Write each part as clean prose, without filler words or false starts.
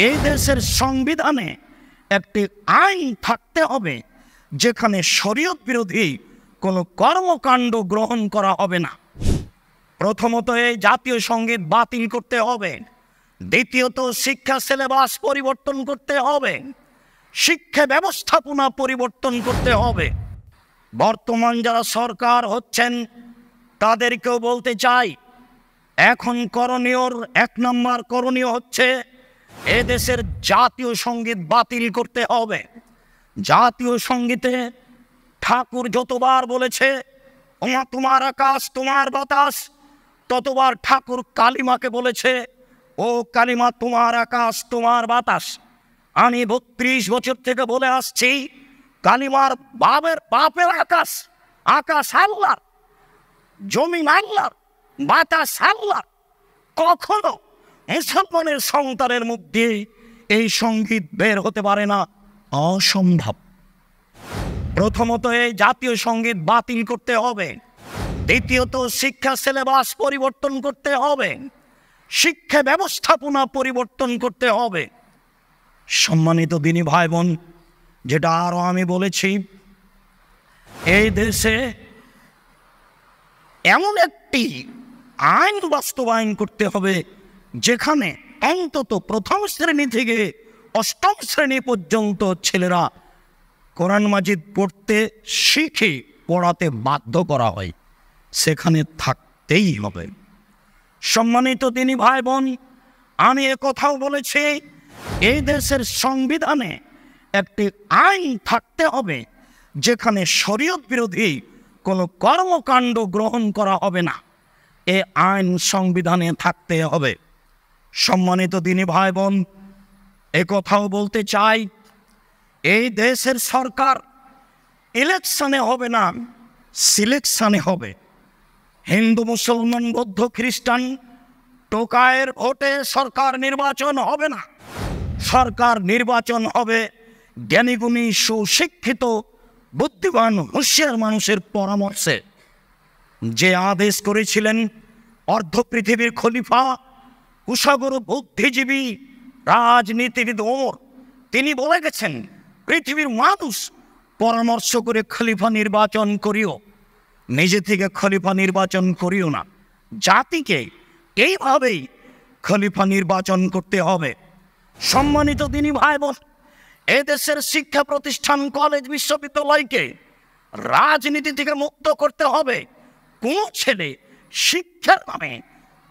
এই দেশের সংবিধানে একটি আইন থাকতে হবে যেখানে শরীয়ত বিরোধী কোনো কর্মকাণ্ড গ্রহণ করা হবে না। প্রথমত এই জাতীয় সঙ্গীত বাতিল করতে হবে। দ্বিতীয়ত শিক্ষা সিলেবাস পরিবর্তন করতে হবে। শিক্ষা ব্যবস্থাপনা পরিবর্তন করতে হবে। বর্তমান যারা সরকার হচ্ছেন তাদেরকেও বলতে চাই, এখন করণীয়র 1 নম্বর করণীয় হচ্ছে এদেশের জাতীয় সঙ্গীত বাতিল করতে হবে। জাতীয় সঙ্গীতে ঠাকুর যতবার বলেছে ওমা তোমার আকাশ তোমার বাতাস, ততবার ঠাকুর কালিমাকে বলেছে ও কালিমা তোমার আকাশ তোমার বাতাস। আমি 32 বছর থেকে বলে আসছি কালিমার বাপের আকাশ, আকাশ আল্লাহর, জমিন আল্লাহর, বাতাস আল্লাহর। কখনো মুসলমানের সন্তানের মুখ দিয়ে এই সঙ্গীত বের হতে পারে না, অসম্ভব। প্রথমত এই জাতীয় সঙ্গীত বাতিল করতে হবে। দ্বিতীয়ত শিক্ষা সিলেবাস পরিবর্তন করতে হবে। শিক্ষা ব্যবস্থাপনা পরিবর্তন করতে হবে। সম্মানিত দিনী ভাই বোন, যেটা আরও আমি বলেছি, এই দেশে এমন একটি আইন বাস্তবায়ন করতে হবে যেখানে অন্তত প্রথম শ্রেণী থেকে 8ম শ্রেণী পর্যন্ত ছেলেরা কোরআন মাজিদ পড়তে শিখে পড়াতে বাধ্য করা হয়, সেখানে থাকতেই হবে। সম্মানিত দিনী ভাই বোন, আমি কথাও বলেছি এই দেশের সংবিধানে একটি আইন থাকতে হবে যেখানে শরীয়ত বিরোধী কোনো কর্মকাণ্ড গ্রহণ করা হবে না। এই আইন সংবিধানে থাকতে হবে। সম্মানিত দিনী ভাই বোন, কথাও বলতে চাই, এই দেশের সরকার ইলেকশনে হবে না, সিলেকশনে হবে। হিন্দু মুসলমান বৌদ্ধ খ্রিস্টান টোকায়ের ভোটে সরকার নির্বাচন হবে না। সরকার নির্বাচন হবে জ্ঞানীগুণী সুশিক্ষিত বুদ্ধিমান হুঁশিয়ার মানুষের পরামর্শে। যে আদেশ করেছিলেন অর্ধ পৃথিবীর খলিফা কুশাগর বুদ্ধিজীবী রাজনীতিবিদ ওমর, তিনি বলে গেছেন পৃথিবীর মানুষ পরামর্শ করে খলিফা নির্বাচন করিও, নিজে থেকে খলিফা নির্বাচন করিও না। জাতিকে এইভাবেই খলিফা নির্বাচন করতে হবে। সম্মানিত দিনী ভাই বোন, এদেশের শিক্ষা প্রতিষ্ঠান কলেজ বিশ্ববিদ্যালয়কে রাজনীতি থেকে মুক্ত করতে হবে। কোন ছেলে শিক্ষার নামে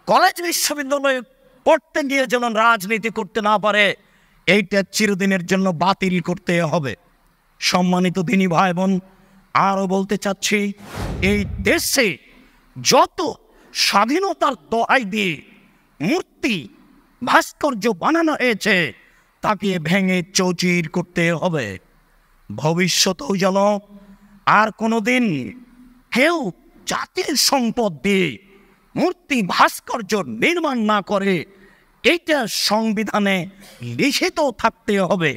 কলেজ বিশ্ববিদ্যালয়ে পড়তে গিয়ে যেন রাজনীতি করতে না পারে, এইটা চিরদিনের জন্য বাতিল করতে হবে। সম্মানিত দিনী ভাই বোন, আরও বলতে চাচ্ছি, এই দেশে যত স্বাধীনতার দোহাই দিয়ে মূর্তি ভাস্কর্য বানানো হয়েছে তাকে ভেঙে চৌচির করতে হবে। ভবিষ্যতেও যেন আর কোনোদিন কেউ জাতির সম্পদ দিয়ে মূর্তি ভাস্কর্য নির্মাণ না করে, এইটা সংবিধানে লিখিত থাকতে হবে।